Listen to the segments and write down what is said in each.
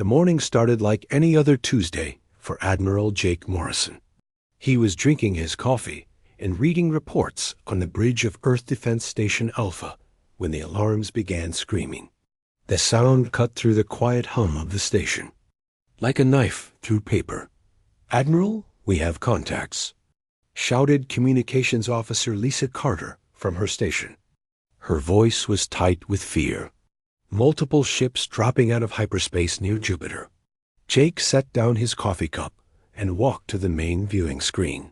The morning started like any other Tuesday for Admiral Jake Morrison. He was drinking his coffee and reading reports on the bridge of Earth Defense Station Alpha when the alarms began screaming. The sound cut through the quiet hum of the station. Like a knife through paper. "Admiral, we have contacts," shouted Communications Officer Lisa Carter from her station. Her voice was tight with fear. Multiple ships dropping out of hyperspace near Jupiter. Jake set down his coffee cup and walked to the main viewing screen.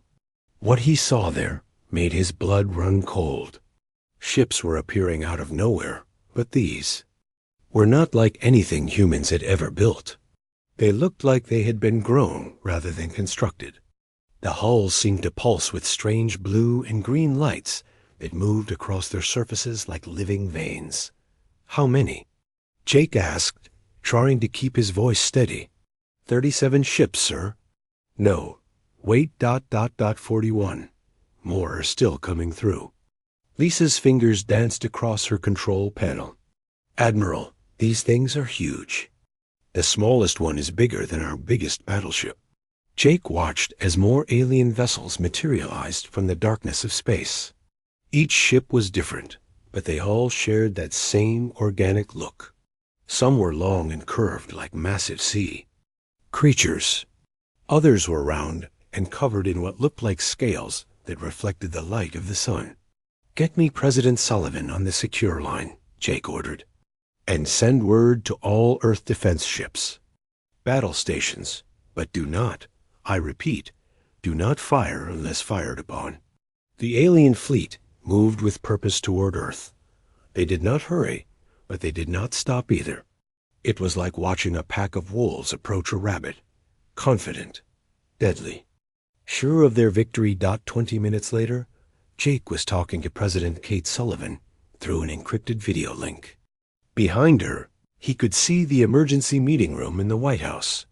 What he saw there made his blood run cold. Ships were appearing out of nowhere, but these were not like anything humans had ever built. They looked like they had been grown rather than constructed. The hulls seemed to pulse with strange blue and green lights that moved across their surfaces like living veins. "How many?" Jake asked, trying to keep his voice steady. 37 ships, sir." "No. Wait, 41. More are still coming through." Lisa's fingers danced across her control panel. "Admiral, these things are huge. The smallest one is bigger than our biggest battleship." Jake watched as more alien vessels materialized from the darkness of space. Each ship was different, but they all shared that same organic look. Some were long and curved like massive sea creatures. Others were round and covered in what looked like scales that reflected the light of the sun. "Get me President Sullivan on the secure line," Jake ordered. "And send word to all Earth defense ships. Battle stations, but do not, I repeat, do not fire unless fired upon." The alien fleet moved with purpose toward Earth. They did not hurry, but they did not stop either. It was like watching a pack of wolves approach a rabbit, confident, deadly. Sure of their victory. 20 minutes later, Jake was talking to President Kate Sullivan through an encrypted video link. Behind her, he could see the emergency meeting room in the White House.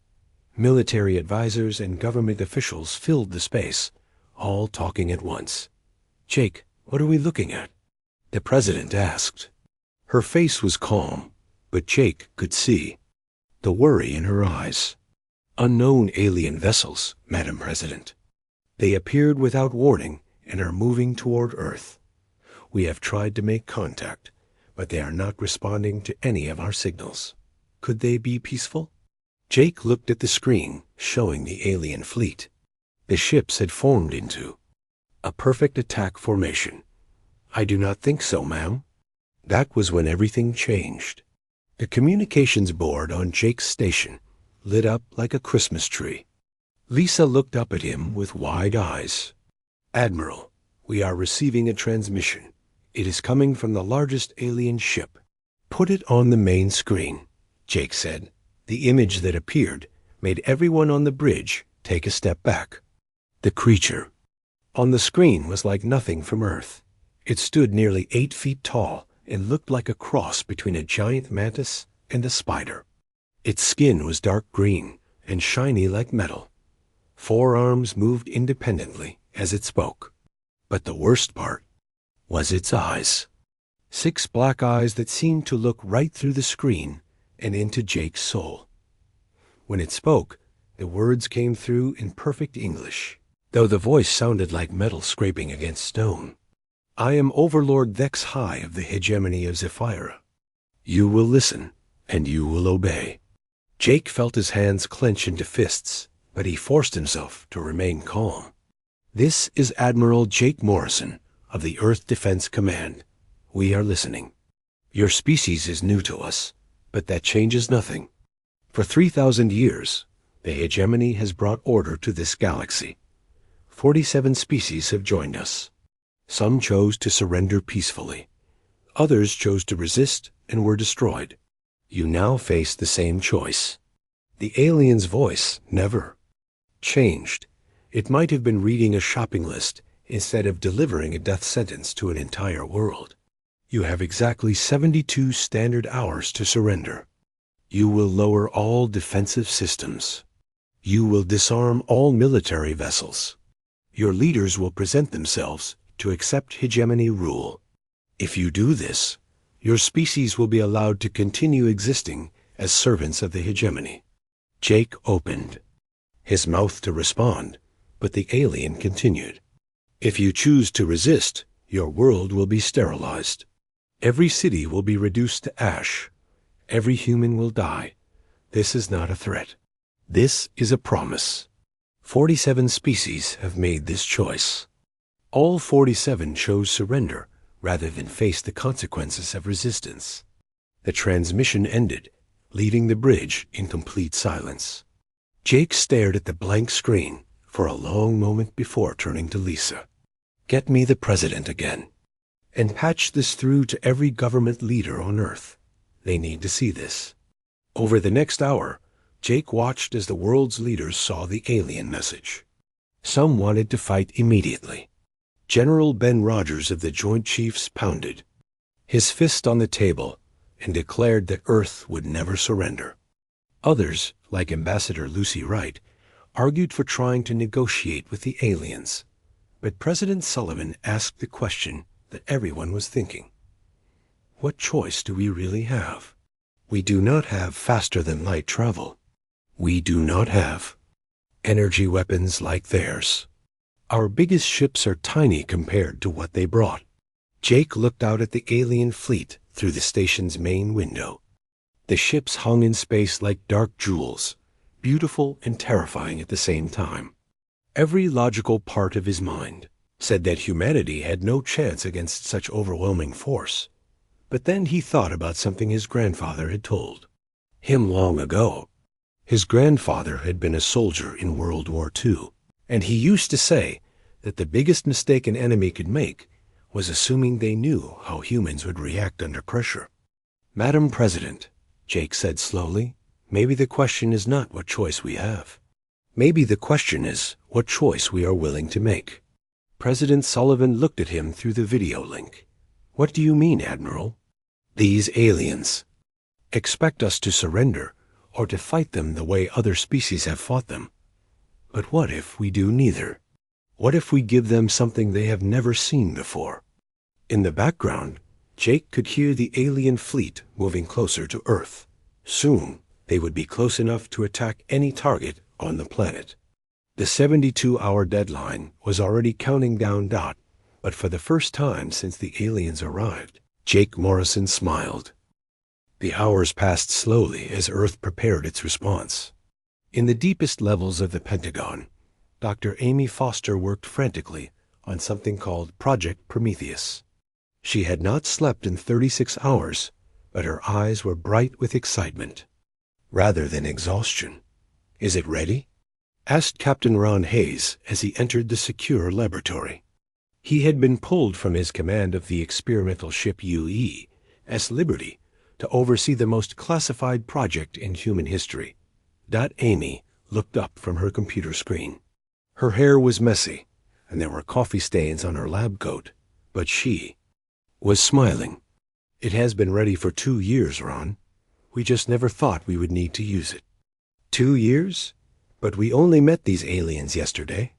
Military advisors and government officials filled the space, all talking at once. "Jake, what are we looking at?" the president asked. Her face was calm, but Jake could see the worry in her eyes. "Unknown alien vessels, Madam President. They appeared without warning and are moving toward Earth. We have tried to make contact, but they are not responding to any of our signals. Could they be peaceful?" Jake looked at the screen showing the alien fleet. The ships had formed into a perfect attack formation. "I do not think so, ma'am." That was when everything changed. The communications board on Jake's station lit up like a Christmas tree. Lisa looked up at him with wide eyes. "Admiral, we are receiving a transmission. It is coming from the largest alien ship." "Put it on the main screen," Jake said. The image that appeared made everyone on the bridge take a step back. The creature on the screen was like nothing from Earth. It stood nearly 8 feet tall and looked like a cross between a giant mantis and a spider. Its skin was dark green and shiny like metal. 4 arms moved independently as it spoke. But the worst part was its eyes. 6 black eyes that seemed to look right through the screen and into Jake's soul. When it spoke, the words came through in perfect English, though the voice sounded like metal scraping against stone. "I am Overlord Vex High of the hegemony of Zephyra. You will listen, and you will obey." Jake felt his hands clench into fists, but he forced himself to remain calm. "This is Admiral Jake Morrison of the Earth Defense Command. We are listening. Your species is new to us, but that changes nothing. For 3,000 years, the hegemony has brought order to this galaxy. 47 species have joined us. Some chose to surrender peacefully. Others chose to resist and were destroyed. You now face the same choice." The alien's voice never changed. It might have been reading a shopping list instead of delivering a death sentence to an entire world. "You have exactly 72 standard hours to surrender. You will lower all defensive systems. You will disarm all military vessels. Your leaders will present themselves to accept hegemony rule. If you do this, your species will be allowed to continue existing as servants of the hegemony. Jake opened his mouth to respond, but the alien continued. If you choose to resist, your world will be sterilized. Every city will be reduced to ash. Every human will die. This is not a threat. This is a promise. 47 species have made this choice. All 47 chose surrender rather than face the consequences of resistance. The transmission ended, leaving the bridge in complete silence. Jake stared at the blank screen for a long moment before turning to Lisa. Get me the president again, and patch this through to every government leader on Earth. They need to see this. Over the next hour, Jake watched as the world's leaders saw the alien message. Some wanted to fight immediately. General Ben Rogers of the Joint Chiefs pounded his fist on the table and declared that Earth would never surrender. Others, like Ambassador Lucy Wright, argued for trying to negotiate with the aliens. But President Sullivan asked the question that everyone was thinking. What choice do we really have? We do not have faster-than-light travel. We do not have energy weapons like theirs. Our biggest ships are tiny compared to what they brought. Jake looked out at the alien fleet through the station's main window. The ships hung in space like dark jewels, beautiful and terrifying at the same time. Every logical part of his mind said that humanity had no chance against such overwhelming force. But then he thought about something his grandfather had told him long ago. His grandfather had been a soldier in World War II, and he used to say that the biggest mistake an enemy could make was assuming they knew how humans would react under pressure. Madam President, Jake said slowly, maybe the question is not what choice we have. Maybe the question is what choice we are willing to make. President Sullivan looked at him through the video link. What do you mean, Admiral? These aliens expect us to surrender or to fight them the way other species have fought them. But what if we do neither? What if we give them something they have never seen before? In the background, Jake could hear the alien fleet moving closer to Earth. Soon, they would be close enough to attack any target on the planet. The 72-hour deadline was already counting down. But for the first time since the aliens arrived, Jake Morrison smiled. The hours passed slowly as Earth prepared its response. In the deepest levels of the Pentagon, Dr. Amy Foster worked frantically on something called Project Prometheus. She had not slept in 36 hours, but her eyes were bright with excitement, rather than exhaustion. Is it ready? Asked Captain Ron Hayes as he entered the secure laboratory. He had been pulled from his command of the experimental ship UES Liberty to oversee the most classified project in human history. Amy looked up from her computer screen. Her hair was messy, and there were coffee stains on her lab coat, but she was smiling. It has been ready for 2 years, Ron. We just never thought we would need to use it. 2 years? But we only met these aliens yesterday.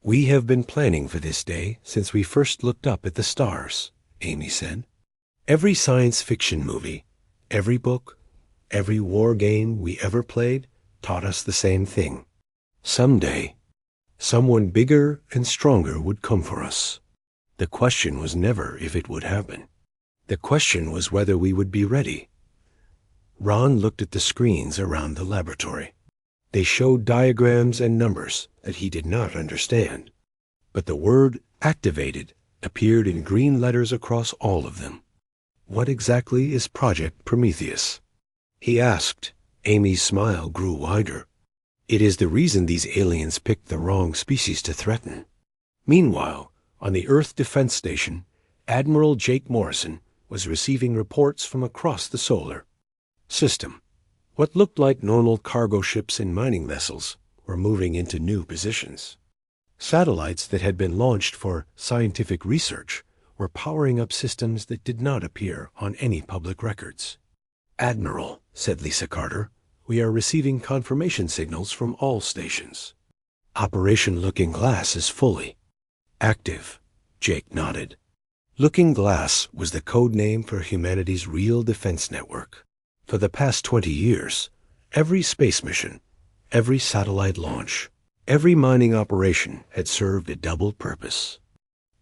We have been planning for this day since we first looked up at the stars, Amy said. Every science fiction movie, every book, every war game we ever played taught us the same thing. Someday, someone bigger and stronger would come for us. The question was never if it would happen. The question was whether we would be ready. Ron looked at the screens around the laboratory. They showed diagrams and numbers that he did not understand, but the word activated appeared in green letters across all of them. What exactly is Project Prometheus? He asked. Amy's smile grew wider. It is the reason these aliens picked the wrong species to threaten. Meanwhile, on the Earth Defense Station, Admiral Jake Morrison was receiving reports from across the solar system. What looked like normal cargo ships and mining vessels were moving into new positions. Satellites that had been launched for scientific research were powering up systems that did not appear on any public records. Admiral, said Lisa Carter, we are receiving confirmation signals from all stations. Operation Looking Glass is fully active, Jake nodded. Looking Glass was the code name for humanity's real defense network. For the past 20 years, every space mission, every satellite launch, every mining operation had served a double purpose.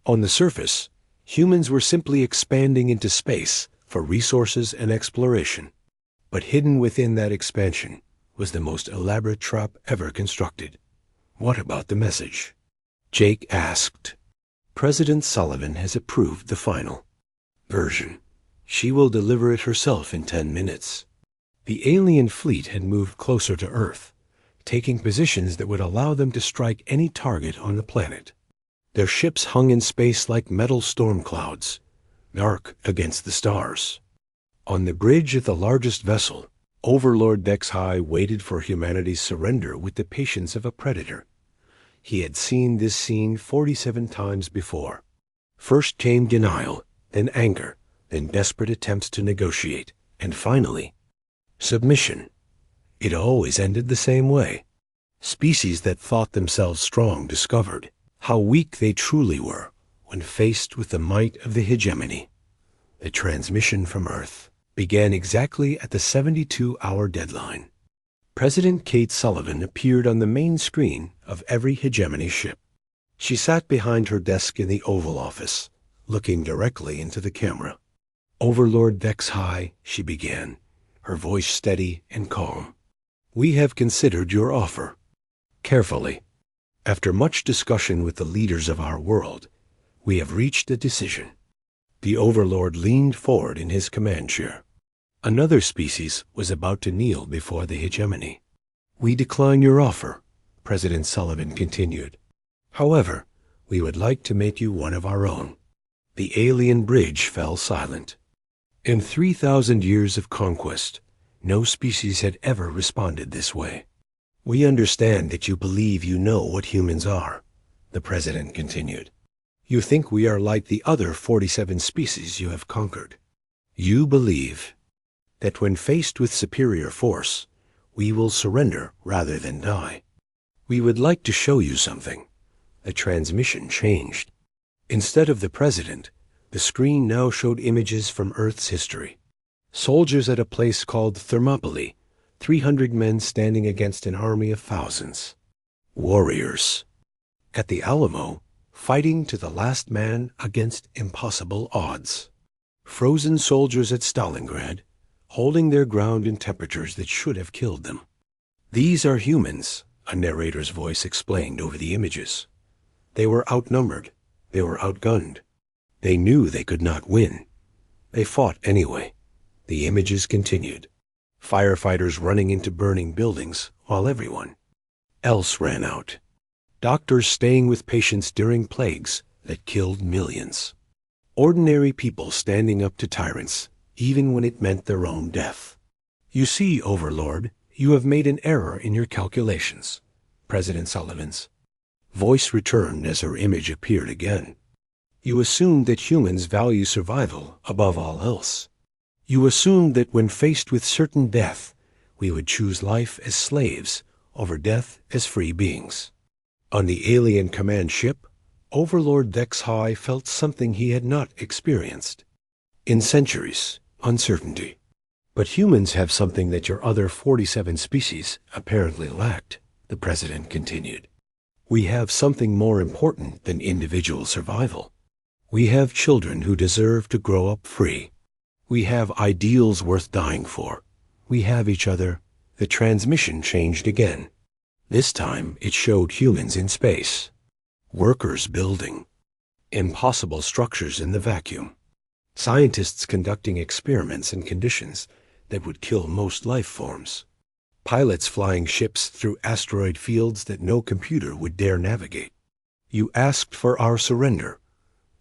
On the surface, humans were simply expanding into space for resources and exploration. But hidden within that expansion was the most elaborate trap ever constructed. What about the message? Jake asked. President Sullivan has approved the final version. She will deliver it herself in 10 minutes. The alien fleet had moved closer to Earth, taking positions that would allow them to strike any target on the planet. Their ships hung in space like metal storm clouds, dark against the stars. On the bridge of the largest vessel, Overlord Dexhai waited for humanity's surrender with the patience of a predator. He had seen this scene 47 times before. First came denial, then anger, then desperate attempts to negotiate, and finally, submission. It always ended the same way. Species that thought themselves strong discovered how weak they truly were when faced with the might of the hegemony. The transmission from Earth began exactly at the 72-hour deadline. President Kate Sullivan appeared on the main screen of every hegemony ship. She sat behind her desk in the Oval Office, looking directly into the camera. Overlord Dexhai, she began, her voice steady and calm. We have considered your offer carefully. After much discussion with the leaders of our world, we have reached a decision. The Overlord leaned forward in his command chair. Another species was about to kneel before the hegemony. We decline your offer, President Sullivan continued. However, we would like to make you one of our own. The alien bridge fell silent. In 3,000 years of conquest, no species had ever responded this way. We understand that you believe you know what humans are, the President continued. You think we are like the other 47 species you have conquered. You believe that when faced with superior force, we will surrender rather than die. We would like to show you something. The transmission changed. Instead of the President, the screen now showed images from Earth's history. Soldiers at a place called Thermopylae, 300 men standing against an army of thousands. Warriors. At the Alamo, fighting to the last man against impossible odds. Frozen soldiers at Stalingrad, holding their ground in temperatures that should have killed them. These are humans, a narrator's voice explained over the images. They were outnumbered. They were outgunned. They knew they could not win. They fought anyway. The images continued. Firefighters running into burning buildings while everyone else ran out. Doctors staying with patients during plagues that killed millions. Ordinary people standing up to tyrants, even when it meant their own death. You see, Overlord, you have made an error in your calculations, President Sullivan's voice returned as her image appeared again. You assumed that humans value survival above all else. You assumed that when faced with certain death, we would choose life as slaves over death as free beings. On the alien command ship, Overlord Dexhai felt something he had not experienced in centuries: uncertainty. But humans have something that your other 47 species apparently lacked, the President continued. We have something more important than individual survival. We have children who deserve to grow up free. We have ideals worth dying for. We have each other. The transmission changed again. This time it showed humans in space. Workers building. Impossible structures in the vacuum. Scientists conducting experiments in conditions that would kill most life forms. Pilots flying ships through asteroid fields that no computer would dare navigate. You asked for our surrender,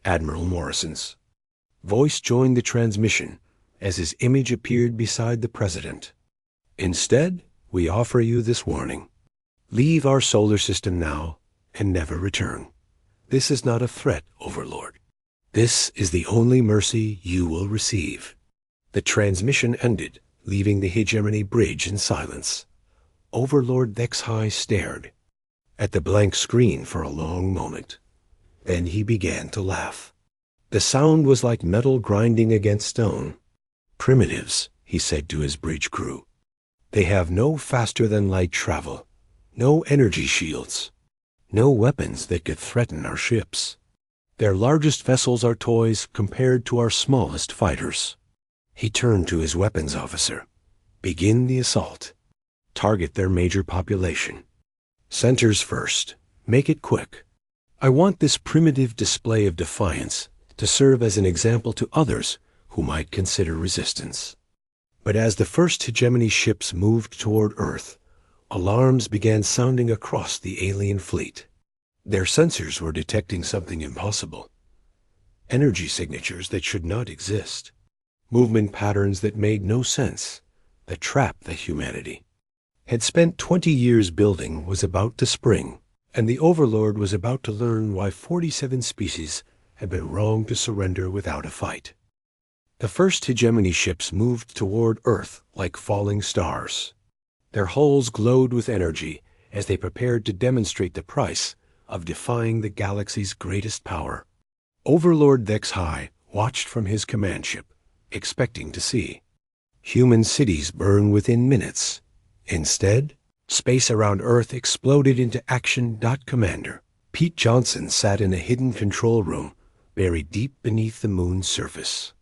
Admiral Morrison's voice joined the transmission as his image appeared beside the President. Instead, we offer you this warning. Leave our solar system now and never return. This is not a threat, Overlord. This is the only mercy you will receive. The transmission ended, leaving the hegemony bridge in silence. Overlord Dexhai stared at the blank screen for a long moment. Then he began to laugh. The sound was like metal grinding against stone. Primitives, he said to his bridge crew. They have no faster-than-light travel, no energy shields, no weapons that could threaten our ships. Their largest vessels are toys compared to our smallest fighters. He turned to his weapons officer. Begin the assault. Target their major population. Centers first. Make it quick. I want this primitive display of defiance to serve as an example to others who might consider resistance. But as the first hegemony ships moved toward Earth, alarms began sounding across the alien fleet. Their sensors were detecting something impossible. Energy signatures that should not exist. Movement patterns that made no sense, that trapped the humanity. Had spent 20 years building was about to spring, and the Overlord was about to learn why 47 species had been wrong to surrender without a fight. The first hegemony ships moved toward Earth like falling stars. Their hulls glowed with energy as they prepared to demonstrate the price of defying the galaxy's greatest power. Overlord HFY watched from his command ship, expecting to see human cities burn within minutes. Instead, space around Earth exploded into action. Commander Pete Johnson sat in a hidden control room buried deep beneath the moon's surface.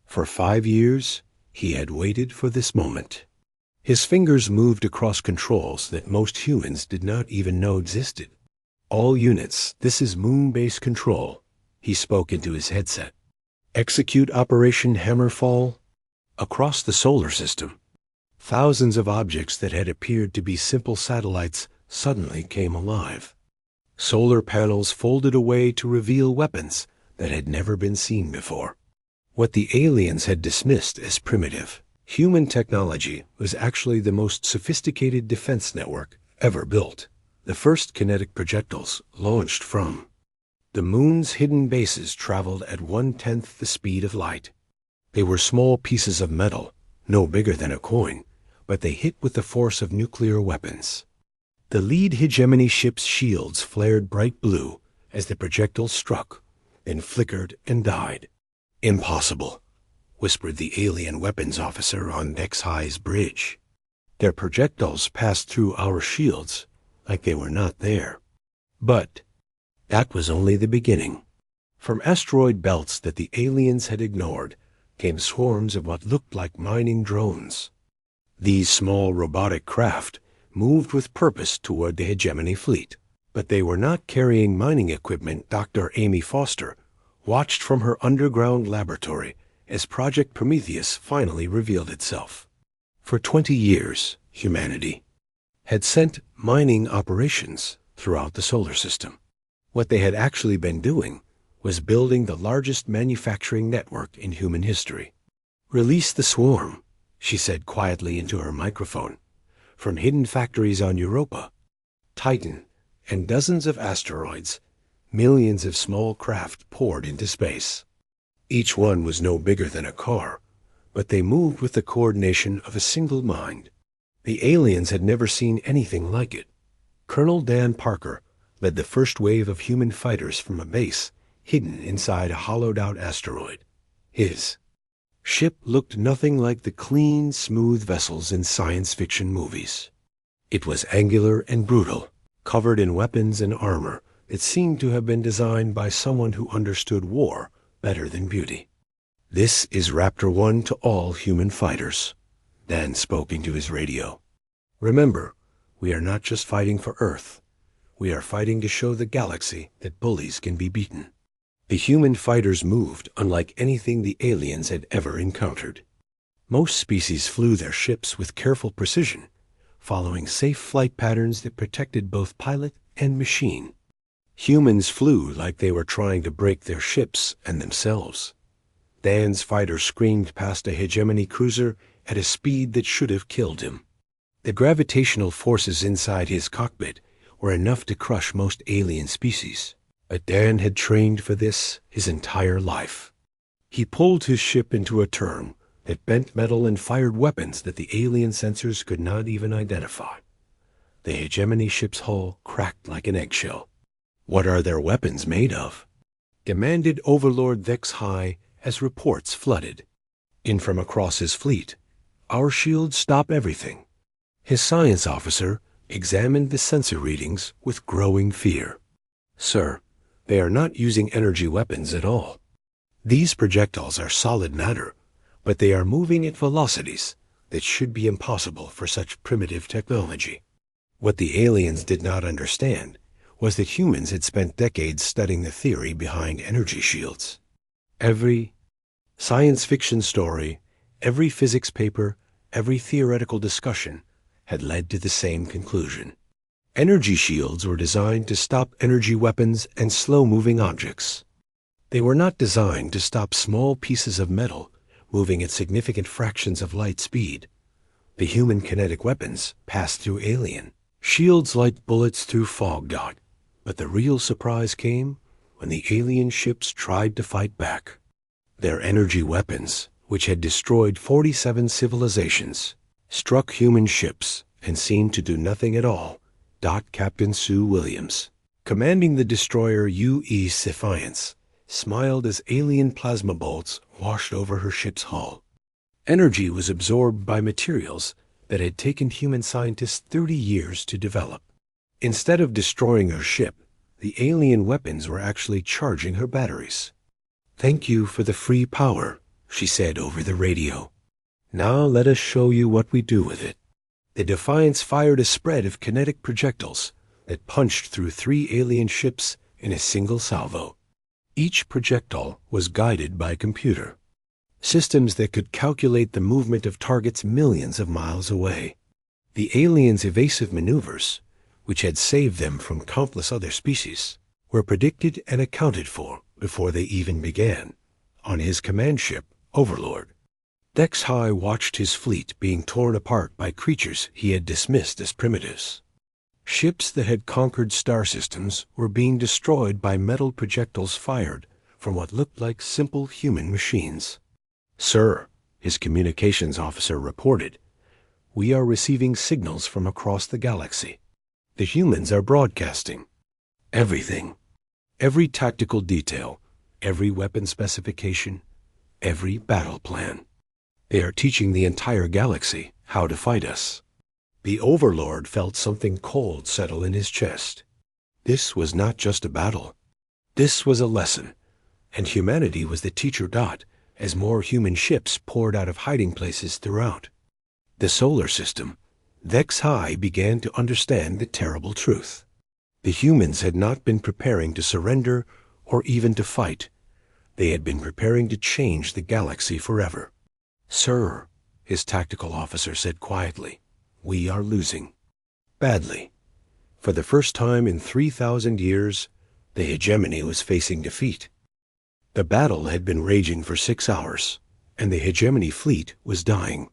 For 5 years, he had waited for this moment. His fingers moved across controls that most humans did not even know existed. All units, this is moon-based control, he spoke into his headset. Execute Operation Hammerfall. Across the solar system, thousands of objects that had appeared to be simple satellites suddenly came alive. Solar panels folded away to reveal weapons that had never been seen before. What the aliens had dismissed as primitive, human technology was actually the most sophisticated defense network ever built. The first kinetic projectiles launched from the moon's hidden bases traveled at 1/10 the speed of light. They were small pieces of metal, no bigger than a coin, but they hit with the force of nuclear weapons. The lead hegemony ship's shields flared bright blue as the projectiles struck, then flickered and died. Impossible, whispered the alien weapons officer on HFY's bridge. Their projectiles passed through our shields like they were not there. But that was only the beginning. From asteroid belts that the aliens had ignored came swarms of what looked like mining drones. These small robotic craft moved with purpose toward the hegemony fleet, but they were not carrying mining equipment. Dr. Amy Foster watched from her underground laboratory as Project Prometheus finally revealed itself. For 20 years, humanity had sent mining operations throughout the solar system. What they had actually been doing was building the largest manufacturing network in human history. Release the swarm, she said quietly into her microphone. From hidden factories on Europa, Titan, and dozens of asteroids, millions of small craft poured into space. Each one was no bigger than a car, but they moved with the coordination of a single mind. The aliens had never seen anything like it. Colonel Dan Parker led the first wave of human fighters from a base hidden inside a hollowed-out asteroid. His ship looked nothing like the clean, smooth vessels in science fiction movies. It was angular and brutal, covered in weapons and armor that seemed to have been designed by someone who understood war better than beauty. This is Raptor 1 to all human fighters, Dan spoke into his radio. Remember, we are not just fighting for Earth. We are fighting to show the galaxy that bullies can be beaten. The human fighters moved unlike anything the aliens had ever encountered. Most species flew their ships with careful precision, following safe flight patterns that protected both pilot and machine. Humans flew like they were trying to break their ships and themselves. Dan's fighter screamed past a hegemony cruiser at a speed that should have killed him. The gravitational forces inside his cockpit were enough to crush most alien species. But Dan had trained for this his entire life. He pulled his ship into a turn that bent metal and fired weapons that the alien sensors could not even identify. The hegemony ship's hull cracked like an eggshell. What are their weapons made of? Demanded Overlord HFY as reports flooded in from across his fleet. Our shields stop everything. His science officer examined the sensor readings with growing fear. Sir, they are not using energy weapons at all. These projectiles are solid matter, but they are moving at velocities that should be impossible for such primitive technology. What the aliens did not understand was that humans had spent decades studying the theory behind energy shields. Every science fiction story, every physics paper, every theoretical discussion had led to the same conclusion. Energy shields were designed to stop energy weapons and slow-moving objects. They were not designed to stop small pieces of metal moving at significant fractions of light speed. The human kinetic weapons passed through alien shields like bullets through fog. But the real surprise came when the alien ships tried to fight back. Their energy weapons, which had destroyed 47 civilizations, struck human ships and seemed to do nothing at all. Captain Sue Williams, commanding the destroyer U.E. Defiance, smiled as alien plasma bolts washed over her ship's hull. Energy was absorbed by materials that had taken human scientists 30 years to develop. Instead of destroying her ship, the alien weapons were actually charging her batteries. "Thank you for the free power," she said over the radio. "Now let us show you what we do with it." The Defiance fired a spread of kinetic projectiles that punched through 3 alien ships in a single salvo. Each projectile was guided by a computer, systems that could calculate the movement of targets millions of miles away. The aliens' evasive maneuvers, which had saved them from countless other species, were predicted and accounted for before they even began, on his command ship, Overlord. Dex High watched his fleet being torn apart by creatures he had dismissed as primitives. Ships that had conquered star systems were being destroyed by metal projectiles fired from what looked like simple human machines. "Sir," his communications officer reported, "we are receiving signals from across the galaxy. The humans are broadcasting everything. Every tactical detail, every weapon specification, every battle plan. They are teaching the entire galaxy how to fight us." The Overlord felt something cold settle in his chest. This was not just a battle. This was a lesson, and humanity was the teacher. As more human ships poured out of hiding places throughout the solar system, Vex High began to understand the terrible truth. The humans had not been preparing to surrender or even to fight. They had been preparing to change the galaxy forever. "Sir," his tactical officer said quietly, "we are losing. Badly. For the first time in 3,000 years, the hegemony was facing defeat. The battle had been raging for 6 hours, and the hegemony fleet was dying.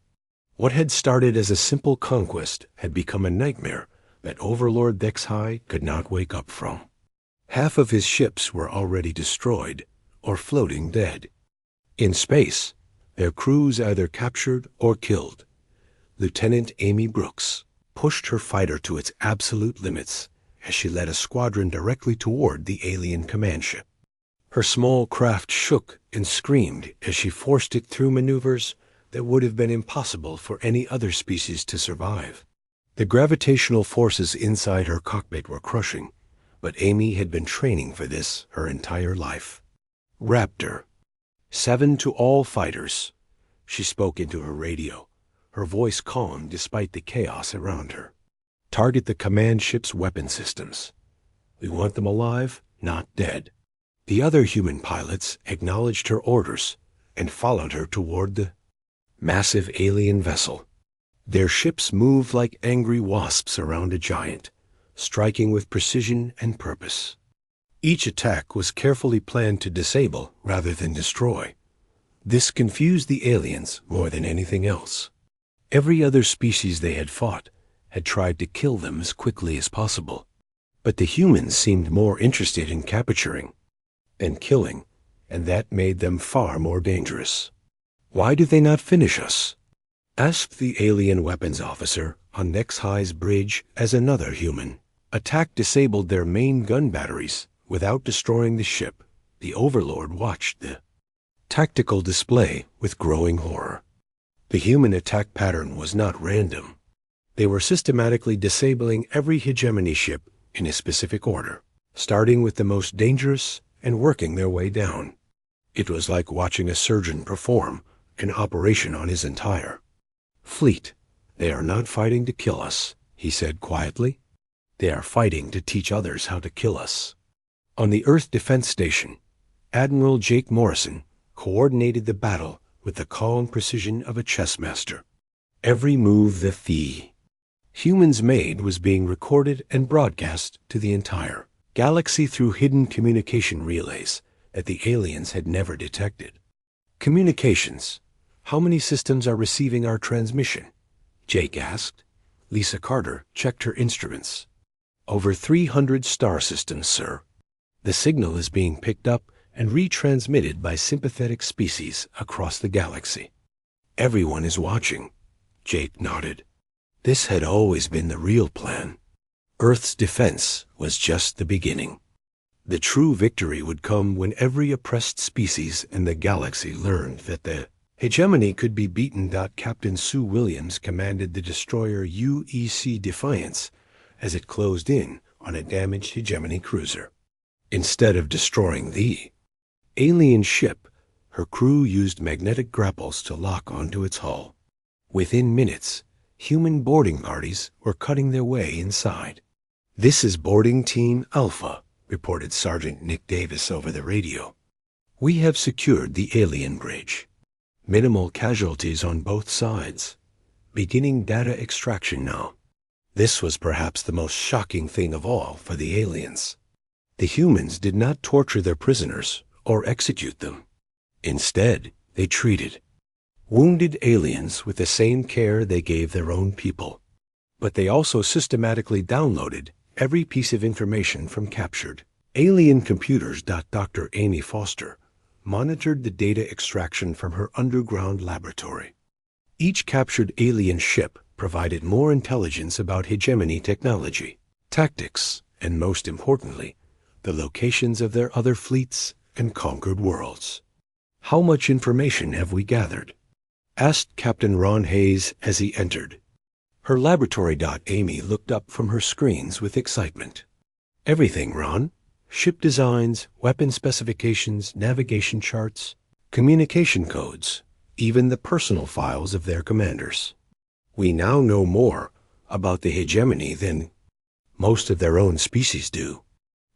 What had started as a simple conquest had become a nightmare that Overlord Dex High could not wake up from. Half of his ships were already destroyed or floating dead. In space, their crews either captured or killed. Lieutenant Amy Brooks pushed her fighter to its absolute limits as she led a squadron directly toward the alien command ship. Her small craft shook and screamed as she forced it through maneuvers that would have been impossible for any other species to survive. The gravitational forces inside her cockpit were crushing, but Amy had been training for this her entire life. "Raptor, 7 to all fighters," she spoke into her radio, her voice calm despite the chaos around her. "Target the command ship's weapon systems. We want them alive, not dead." The other human pilots acknowledged her orders and followed her toward the massive alien vessel. Their ships moved like angry wasps around a giant, striking with precision and purpose. Each attack was carefully planned to disable rather than destroy. This confused the aliens more than anything else. Every other species they had fought had tried to kill them as quickly as possible, but the humans seemed more interested in capturing and killing, and that made them far more dangerous. "Why do they not finish us?" asked the alien weapons officer on Nex High's bridge as another human. Attack disabled their main gun batteries without destroying the ship. The Overlord watched the tactical display with growing horror. The human attack pattern was not random. They were systematically disabling every hegemony ship in a specific order, starting with the most dangerous and working their way down. It was like watching a surgeon perform an operation on his entire fleet. "They are not fighting to kill us," he said quietly. "They are fighting to teach others how to kill us." On the Earth Defense Station, Admiral Jake Morrison coordinated the battle with the calm precision of a chess master. Every move the humans made was being recorded and broadcast to the entire galaxy through hidden communication relays that the aliens had never detected. "Communications. How many systems are receiving our transmission?" Jake asked. Lisa Carter checked her instruments. "Over 300 star systems, sir. The signal is being picked up and retransmitted by sympathetic species across the galaxy." "Everyone is watching," Jake nodded. This had always been the real plan. Earth's defense was just the beginning. The true victory would come when every oppressed species in the galaxy learned that the hegemony could be beaten. Captain Sue Williams commanded the destroyer UEC Defiance as it closed in on a damaged hegemony cruiser. Instead of destroying the alien ship, her crew used magnetic grapples to lock onto its hull. Within minutes, human boarding parties were cutting their way inside. "This is boarding team Alpha," reported Sergeant Nick Davis over the radio. "We have secured the alien bridge. Minimal casualties on both sides. Beginning data extraction now." This was perhaps the most shocking thing of all for the aliens. The humans did not torture their prisoners or execute them. Instead, they treated wounded aliens with the same care they gave their own people. But they also systematically downloaded every piece of information from captured alien computers. Dr. Amy Foster monitored the data extraction from her underground laboratory. Each captured alien ship provided more intelligence about hegemony technology, tactics, and most importantly, the locations of their other fleets and conquered worlds. "How much information have we gathered?" asked Captain Ron Hayes as he entered. Her laboratory. Amy looked up from her screens with excitement. "Everything, Ron. Ship designs, weapon specifications, navigation charts, communication codes, even the personal files of their commanders. We now know more about the hegemony than most of their own species do."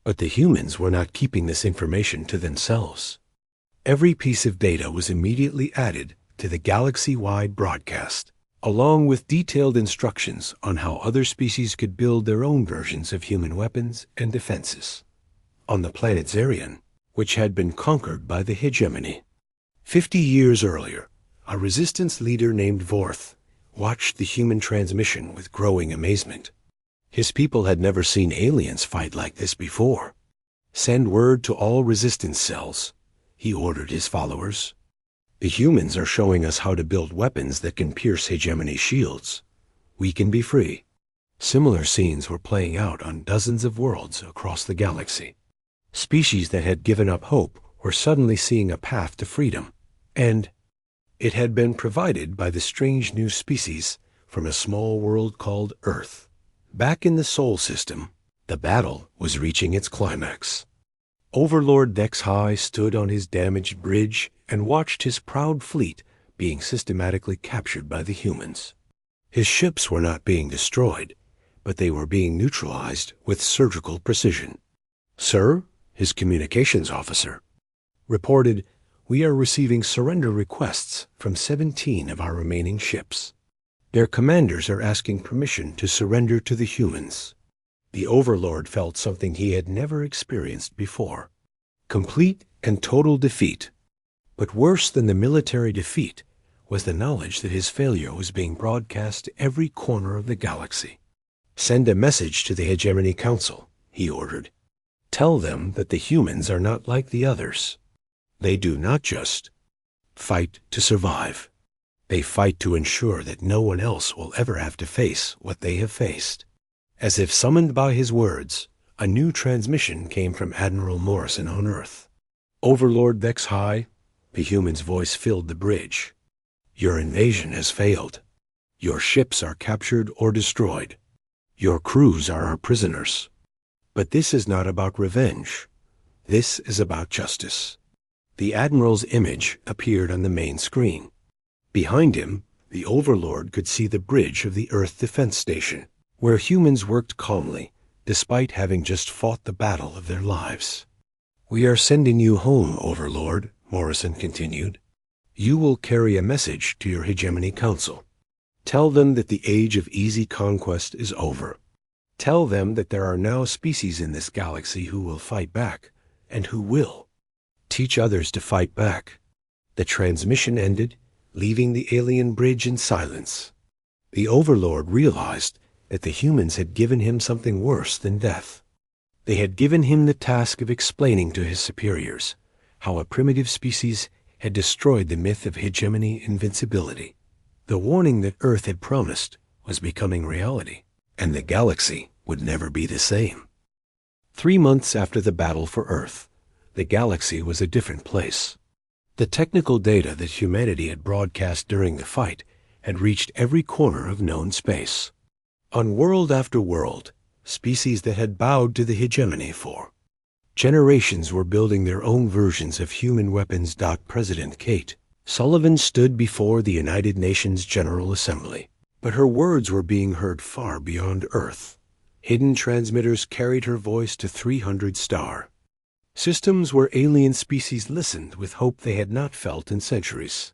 But the humans were not keeping this information to themselves. Every piece of data was immediately added to the galaxy-wide broadcast, along with detailed instructions on how other species could build their own versions of human weapons and defenses. On the planet Zarian, which had been conquered by the hegemony, 50 years earlier, a resistance leader named Vorth watched the human transmission with growing amazement. His people had never seen aliens fight like this before. "Send word to all resistance cells," he ordered his followers. "The humans are showing us how to build weapons that can pierce hegemony shields. We can be free." Similar scenes were playing out on dozens of worlds across the galaxy. Species that had given up hope were suddenly seeing a path to freedom, and it had been provided by the strange new species from a small world called Earth. Back in the Sol system, the battle was reaching its climax. Overlord Vex High stood on his damaged bridge and watched his proud fleet being systematically captured by the humans. His ships were not being destroyed, but they were being neutralized with surgical precision. "Sir," his communications officer reported, "we are receiving surrender requests from 17 of our remaining ships. Their commanders are asking permission to surrender to the humans." The Overlord felt something he had never experienced before. Complete and total defeat. But worse than the military defeat was the knowledge that his failure was being broadcast to every corner of the galaxy. "Send a message to the Hegemony Council," he ordered. "Tell them that the humans are not like the others. They do not just fight to survive. They fight to ensure that no one else will ever have to face what they have faced." As if summoned by his words, a new transmission came from Admiral Morrison on Earth. "Overlord Vex High," the human's voice filled the bridge. Your invasion has failed. Your ships are captured or destroyed. Your crews are our prisoners. But this is not about revenge. This is about justice. The Admiral's image appeared on the main screen. Behind him, the Overlord could see the bridge of the Earth Defense Station, where humans worked calmly, despite having just fought the battle of their lives. "We are sending you home, Overlord," Morrison continued. "You will carry a message to your Hegemony Council. Tell them that the age of easy conquest is over. Tell them that there are now species in this galaxy who will fight back, and who will. Teach others to fight back." The transmission ended, leaving the alien bridge in silence. The Overlord realized that the humans had given him something worse than death. They had given him the task of explaining to his superiors how a primitive species had destroyed the myth of hegemony invincibility. The warning that Earth had promised was becoming reality, and the galaxy would never be the same. 3 months after the battle for Earth, the galaxy was a different place. The technical data that humanity had broadcast during the fight had reached every corner of known space. On world after world, species that had bowed to the hegemony for generations were building their own versions of human weapons. President Kate Sullivan stood before the United Nations General Assembly, but her words were being heard far beyond Earth. Hidden transmitters carried her voice to 300 star systems where alien species listened with hope they had not felt in centuries.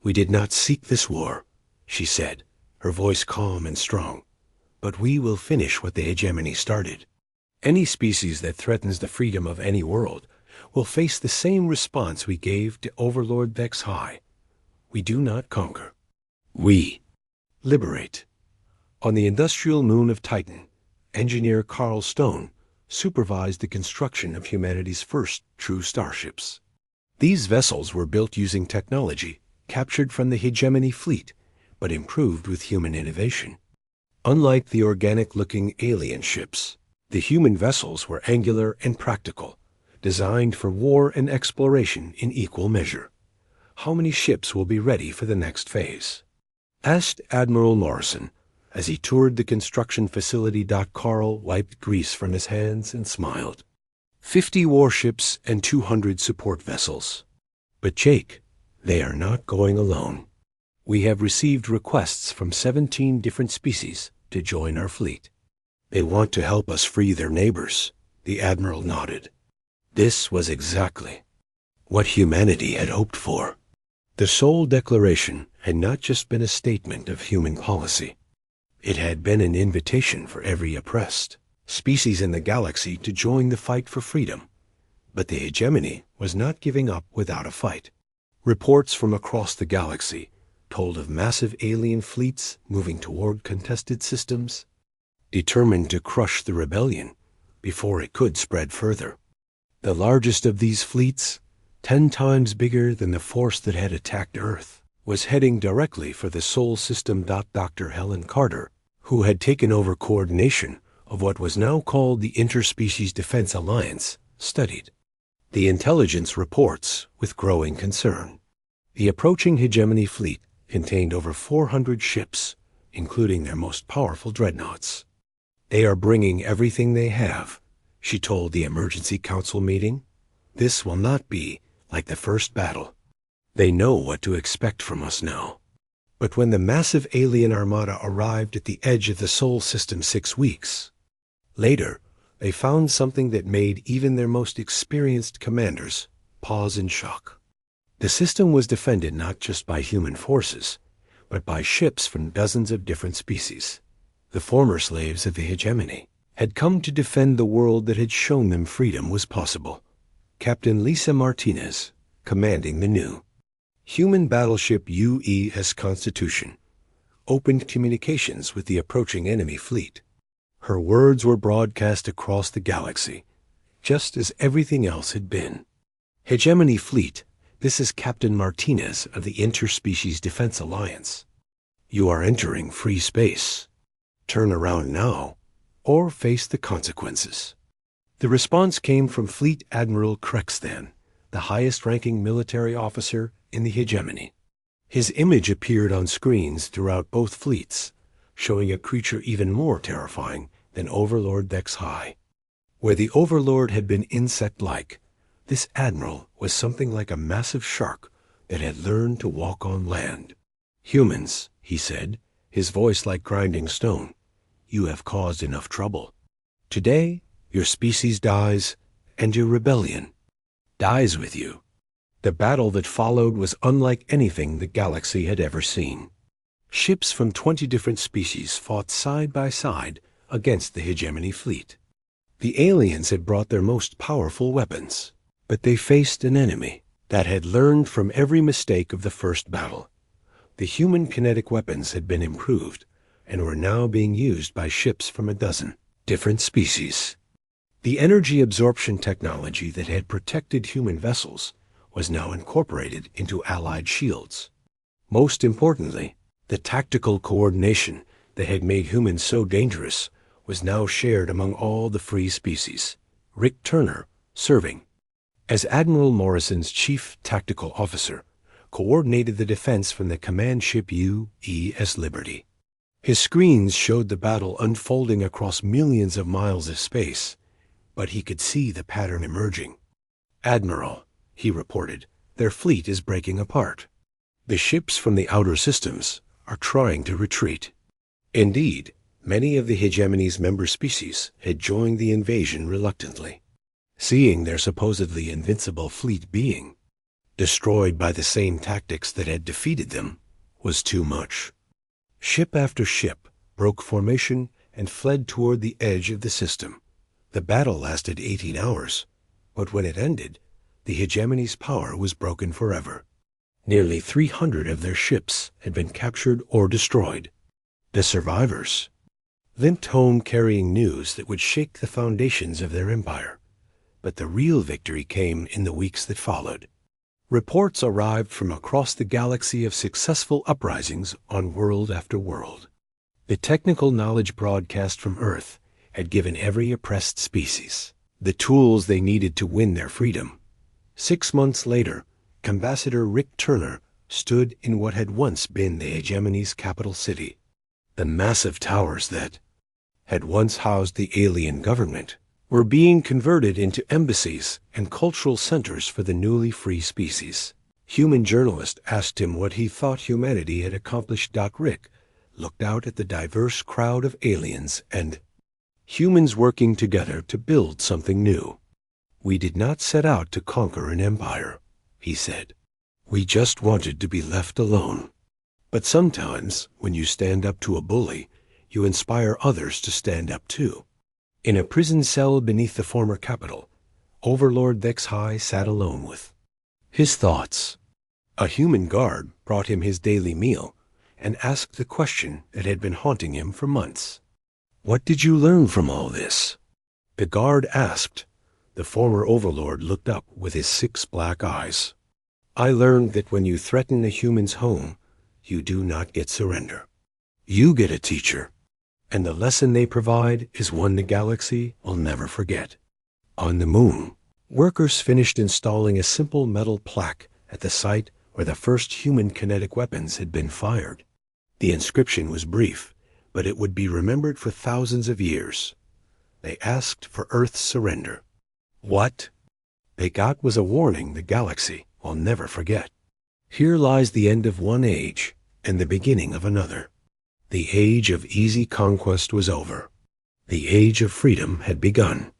"We did not seek this war," she said, her voice calm and strong. "But we will finish what the hegemony started. Any species that threatens the freedom of any world will face the same response we gave to Overlord Vex High. We do not conquer. We liberate." On the industrial moon of Titan, engineer Carl Stone supervised the construction of humanity's first true starships. These vessels were built using technology captured from the hegemony fleet, but improved with human innovation. Unlike the organic-looking alien ships, the human vessels were angular and practical, designed for war and exploration in equal measure. "How many ships will be ready for the next phase?" asked Admiral Morrison as he toured the construction facility. Carl wiped grease from his hands and smiled. 50 warships and 200 support vessels. "But Jake, they are not going alone. We have received requests from 17 different species to join our fleet. They want to help us free their neighbors." The Admiral nodded. This was exactly what humanity had hoped for. The Seoul Declaration had not just been a statement of human policy. It had been an invitation for every oppressed species in the galaxy to join the fight for freedom. But the hegemony was not giving up without a fight. Reports from across the galaxy told of massive alien fleets moving toward contested systems, determined to crush the rebellion before it could spread further. The largest of these fleets, 10 times bigger than the force that had attacked Earth, was heading directly for the Sol system. Dr. Helen Carter, who had taken over coordination of what was now called the Interspecies Defense Alliance, studied the intelligence reports with growing concern. The approaching hegemony fleet contained over 400 ships, including their most powerful dreadnoughts. "They are bringing everything they have," she told the emergency council meeting. "This will not be like the first battle. They know what to expect from us now." But when the massive alien armada arrived at the edge of the Sol system 6 weeks later, they found something that made even their most experienced commanders pause in shock. The system was defended not just by human forces, but by ships from dozens of different species. The former slaves of the hegemony had come to defend the world that had shown them freedom was possible. Captain Lisa Martinez, commanding the new human battleship UES Constitution, opened communications with the approaching enemy fleet. Her words were broadcast across the galaxy, just as everything else had been. "Hegemony Fleet, this is Captain Martinez of the Interspecies Defense Alliance. You are entering free space. Turn around now, or face the consequences." The response came from Fleet Admiral Krexthan, the highest-ranking military officer in the hegemony. His image appeared on screens throughout both fleets, showing a creature even more terrifying than Overlord Vex High. Where the Overlord had been insect-like, this admiral was something like a massive shark that had learned to walk on land. "Humans," he said, his voice like grinding stone, "you have caused enough trouble. Today, your species dies, and your rebellion dies with you." The battle that followed was unlike anything the galaxy had ever seen. Ships from 20 different species fought side by side against the hegemony fleet. The aliens had brought their most powerful weapons, but they faced an enemy that had learned from every mistake of the first battle. The human kinetic weapons had been improved and were now being used by ships from a dozen different species. The energy absorption technology that had protected human vessels was now incorporated into Allied shields. Most importantly, the tactical coordination that had made humans so dangerous was now shared among all the free species, Rick Turner serving as Admiral Morrison's chief tactical officer, coordinated the defense from the command ship UES Liberty. His screens showed the battle unfolding across millions of miles of space, but he could see the pattern emerging. "Admiral," he reported, "their fleet is breaking apart. The ships from the outer systems are trying to retreat." Indeed, many of the hegemony's member species had joined the invasion reluctantly. Seeing their supposedly invincible fleet being destroyed by the same tactics that had defeated them was too much. Ship after ship broke formation and fled toward the edge of the system. The battle lasted 18 hours, but when it ended, the hegemony's power was broken forever. Nearly 300 of their ships had been captured or destroyed. The survivors limped home carrying news that would shake the foundations of their empire. But the real victory came in the weeks that followed. Reports arrived from across the galaxy of successful uprisings on world after world. The technical knowledge broadcast from Earth had given every oppressed species the tools they needed to win their freedom. 6 months later, Ambassador Rick Turner stood in what had once been the hegemony's capital city. The massive towers that had once housed the alien government were being converted into embassies and cultural centers for the newly free species. Human journalist asked him what he thought humanity had accomplished. Rick looked out at the diverse crowd of aliens and humans working together to build something new. "We did not set out to conquer an empire," he said. "We just wanted to be left alone. But sometimes, when you stand up to a bully, you inspire others to stand up too." In a prison cell beneath the former capital, Overlord Vex High sat alone with his thoughts. A human guard brought him his daily meal and asked the question that had been haunting him for months. "What did you learn from all this?" The guard asked. The former Overlord looked up with his 6 black eyes. "I learned that when you threaten a human's home, you do not get surrender. You get a teacher, and the lesson they provide is one the galaxy will never forget." On the moon, workers finished installing a simple metal plaque at the site where the first human kinetic weapons had been fired. The inscription was brief, but it would be remembered for thousands of years. They asked for Earth's surrender. What they got was a warning the galaxy will never forget. Here lies the end of one age and the beginning of another. The age of easy conquest was over. The age of freedom had begun.